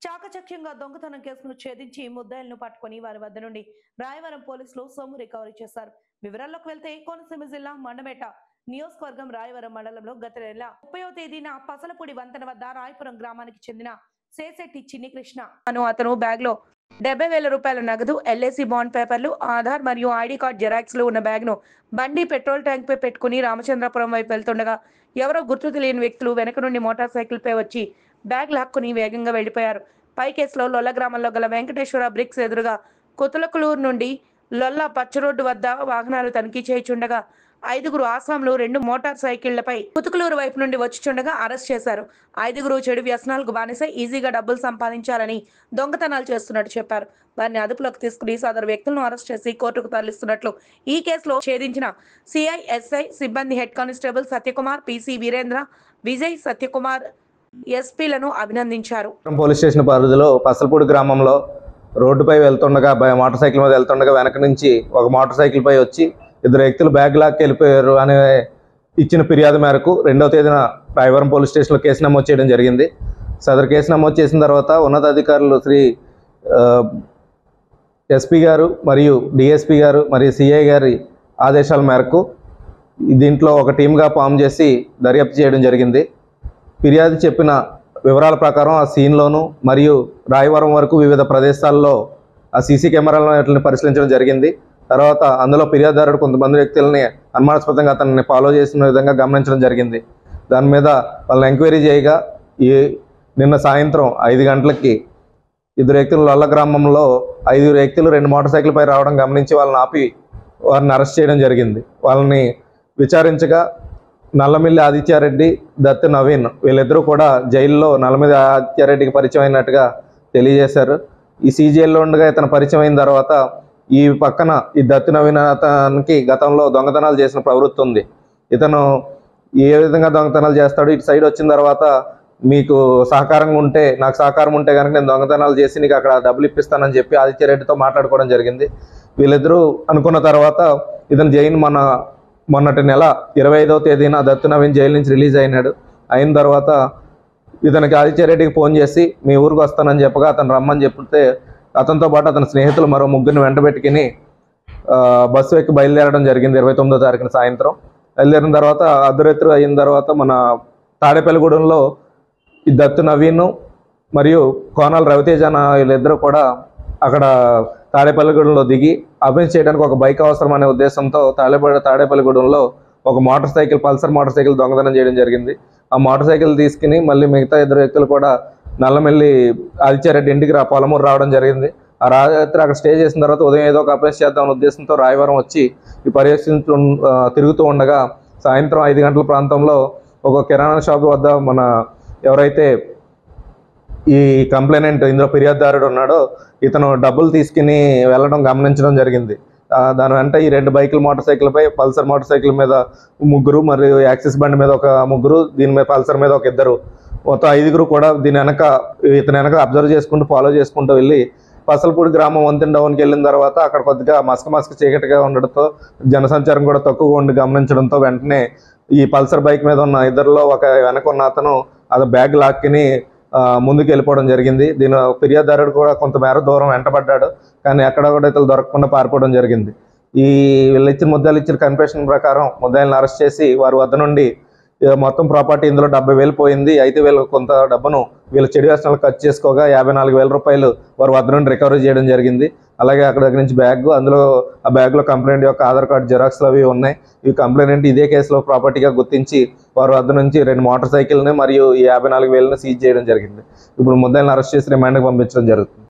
చాకచక్యంగా దొంగతనం కేసును ఛేదించి ముద్దాయిలను పట్టుకుని వారి వద్ద నుండి రాయవరం పోలీసులు సొమ్ము రికవరీ చేశారు. వివరాల్లోకి వెళ్తే కోనసీమ జిల్లా మండమేట నియోజకవర్గం రాయవరం మండలంలో గత నెల 30వ తేదీన పసలపూడి వంతెన వద్ద రాయపురం గ్రామానికి చెందిన సేశెట్టి చిన్ని కృష్ణ అతను బ్యాగ్ లో 70,000 రూపాయల నగదు, ఎల్ఐసి బాండ్ పేపర్లు, ఆధార్ మరియు ఐడి కార్డ్ జెరాక్స్ లు ఉన్న బ్యాగ్ ను బండి పెట్రోల్ ట్యాంక్ పై పెట్టుకుని రామచంద్రపురం వైపు వెళ్తుండగా ఎవరో గుర్తు తెలియని వ్యక్తులు వెనక నుండి మోటార్ సైకిల్ పై వచ్చి బ్యాగ్ లాక్కుని వేగంగా వెళ్లిపోయారు. పై కేసులో లొల్ల గ్రామంలో గల వెంకటేశ్వర బ్రిక్స్ ఎదురుగా కొతులకులూరు నుండి లొల్ల పచ్చ రోడ్డు వద్ద వాహనాలు తనిఖీ చేయుచుండగా 5గురు ఆసాంలు 2 మోటార్ సైకిళ్లపై కుతుకులూరు వైపు నుండి వచ్చిచుండగా అరెస్ట్ చేశారు. 5గురు చెడు వ్యసనాలకు బానిసై ఈజీగా డబ్బులు సంపాదించాలని దొంగతనాలు చేస్తున్నట్టు చెప్పారు. వారిని అదుపులోకి తీసుకుని సదరు వ్యక్తులను అరెస్ట్ చేసి కోర్టుకు తరలిస్తున్నట్లు ఈ కేసులో ఛేదించిన సిఐఎస్ఐ సిబ్బంది head constable Satyakumar, PC Veerendra, Vijay, Satyakumar ఎస్పీలను అభినందించారు. పోలీస్ స్టేషన్ పరిధిలో పసలపూడి గ్రామంలో రోడ్డుపై వెళ్తుండగా మోటార్ సైకిల్ మీద వెళ్తుండగా వెనక నుంచి ఒక మోటార్ సైకిల్ పై వచ్చి 2 వ్యక్తులు బ్యాగ్ లాక్కి వెళ్ళిపోయారు అనే ఇచ్చిన ఫిర్యాదు మేరకు 2వ తేదీన రాయవరం పోలీస్ స్టేషన్లో కేసు నమోదు చేయడం జరిగింది. సదరు కేసు నమోదు చేసిన తర్వాత ఉన్నతాధికారులు శ్రీ ఎస్పీ గారు మరియు డిఎస్పీ గారు మరియు సిఐ గారి ఆదేశాల మేరకు దీంట్లో ఒక టీమ్గా ఫామ్ చేసి దర్యాప్తు చేయడం జరిగింది. ఫిర్యాదు చెప్పిన వివరాల ప్రకారం ఆ సీన్లోను మరియు రాయవరం వరకు వివిధ ప్రదేశాల్లో ఆ సీసీ కెమెరాలను పరిశీలించడం జరిగింది. తర్వాత అందులో ఫిర్యాదుదారుడు కొంతమంది వ్యక్తులని అనుమానాస్పదంగా అతన్ని ఫాలో చేసిన విధంగా గమనించడం జరిగింది. దాని మీద వాళ్ళని ఎంక్వైరీ చేయగా నిన్న సాయంత్రం 5 గంటలకి 2 వ్యక్తులు లొల్ల గ్రామంలో 5 వ్యక్తులు 2 మోటార్ సైకిల్ పై రావడం గమనించి వాళ్ళని ఆపి వారిని అరెస్ట్ చేయడం జరిగింది. వాళ్ళని విచారించగా నల్లమిల్లి ఆదిత్యారెడ్డి, దత్తు నవీన్ వీళ్ళిద్దరూ కూడా జైల్లో నల్లమిల్లి ఆదిత్యారెడ్డికి పరిచయం అయినట్టుగా తెలియజేశారు. ఈ సీజీఎల్లో ఉండగా ఇతను పరిచయం అయిన తర్వాత ఈ పక్కన ఈ దత్తు నవీన్ అతనికి గతంలో దొంగతనాలు చేసిన ప్రవృత్తి ఉంది. ఇతను ఏ విధంగా దొంగతనాలు చేస్తాడు, ఇటు సైడ్ వచ్చిన తర్వాత మీకు సహకారంగా ఉంటే, నాకు సహకారం ఉంటే కనుక నేను దొంగతనాలు చేసి నీకు అక్కడ డబ్బులు ఇప్పిస్తానని చెప్పి ఆదిత్యారెడ్డితో మాట్లాడుకోవడం జరిగింది. వీళ్ళిద్దరూ అనుకున్న తర్వాత ఇతను జైన్ మొన్నటి నెల 25వ తేదీన దత్తు నవీన్ జైలు నుంచి రిలీజ్ అయిన తర్వాత ఇతనికి ఆదిత్యారెడ్డికి ఫోన్ చేసి మీ ఊరికి వస్తానని చెప్పగా అతను రమ్మని చెప్తే అతనితో పాటు అతని స్నేహితులు మరో 3 వెంటబెట్టుకుని బస్సు ఎక్కి బయలుదేరడం జరిగింది. 29వ తారీఖున సాయంత్రం బయలుదేరిన తర్వాత అర్ధరాత్రి అయిన తర్వాత మన తాడేపల్లిగూడెంలో ఈ దత్తు నవీన్ మరియు కోనాల రవితేజ వీళ్ళిద్దరూ కూడా అక్కడ తాడేపల్లిగూడెంలో దిగి అఫెన్స్ చేయడానికి ఒక బైక్ అవసరం అనే ఉద్దేశంతో తాడేపల్లిగూడెంలో ఒక motor cycle, Pulsar motor cycle దొంగతనం చేయడం జరిగింది. ఆ మోటార్ సైకిల్ తీసుకుని మళ్ళీ మిగతా 2 వ్యక్తులు కూడా నల్లమెల్లి ఆదిత్యారెడ్డి ఇంటికి పొలమూరు రావడం జరిగింది. ఆ రాత్రి అక్కడ స్టే చేసిన తర్వాత ఉదయం ఏదో ఒక అఫెన్స్ చేద్దామనే ఉద్దేశంతో రాయవరం వచ్చి ఈ తిరుగుతూ ఉండగా సాయంత్రం 5 గంటల ప్రాంతంలో ఒక కిరాణా షాప్ వద్ద మన ఎవరైతే ఈ కంప్లైనెంట్ ఇందులో ఫిర్యాదుదారుడు ఉన్నాడో ఇతను డబ్బులు తీసుకుని వెళ్ళడం గమనించడం జరిగింది. దాని వెంట ఈ 2 బైకులు మోటార్ సైకిల్ పై పల్సర్ మోటార్ సైకిల్ మీద 3 మరియు యాక్సిస్ బండి మీద ఒక 3, దీని మీద పల్సర్ మీద ఒక 2, మొత్తం 5గురు కూడా ఇతని వెనక అబ్జర్వ్ చేసుకుంటూ ఫాలో చేసుకుంటూ వెళ్ళి పసలపూడి గ్రామం వంతెన డౌన్కి వెళ్ళిన తర్వాత అక్కడ కొద్దిగా మస్క చీకటిగా ఉండడంతో జనసంచారం కూడా తక్కువగా ఉండి గమనించడంతో వెంటనే ఈ పల్సర్ బైక్ మీద ఉన్న ఇద్దరిలో ఒక వెనక ఉన్న అతను అది బ్యాగ్ లాక్కిని ముందుకు వెళ్ళిపోవడం జరిగింది. దీని ఫిర్యాదుదారుడు కూడా కొంతమేర దూరం వెంటబడ్డాడు, కానీ ఎక్కడ కూడా ఇతను దొరకకుండా పారిపోవడం జరిగింది. ముద్దాయిలు ఇచ్చిన కన్ఫెషన్ ప్రకారం ముద్దాయిలను అరెస్ట్ చేసి వారి వద్ద నుండి మొత్తం ప్రాపర్టీ ఇందులో 70,000 పోయింది. అయితే వీళ్ళు కొంత డబ్బును వీళ్ళు చెడు వ్యసనాలు ఖర్చు చేసుకోగా 54,000 రూపాయలు వారి వద్ద నుండి రికవరీ చేయడం జరిగింది. అలాగే అక్కడ దగ్గర నుంచి బ్యాగ్, అందులో ఆ బ్యాగ్లో కంప్లైంట్ యొక్క ఆధార్ కార్డు జెరాక్స్లు అవి ఉన్నాయి. ఈ కంప్లైంట్ ఇదే కేసులో ప్రాపర్టీగా గుర్తించి వారి వద్ద నుంచి 2 మోటార్ సైకిల్ని మరియు ఈ 54,000ని సీజ్ చేయడం జరిగింది. ఇప్పుడు ముద్దాయిలను అరెస్ట్ చేసి రిమాండ్కి పంపించడం జరుగుతుంది.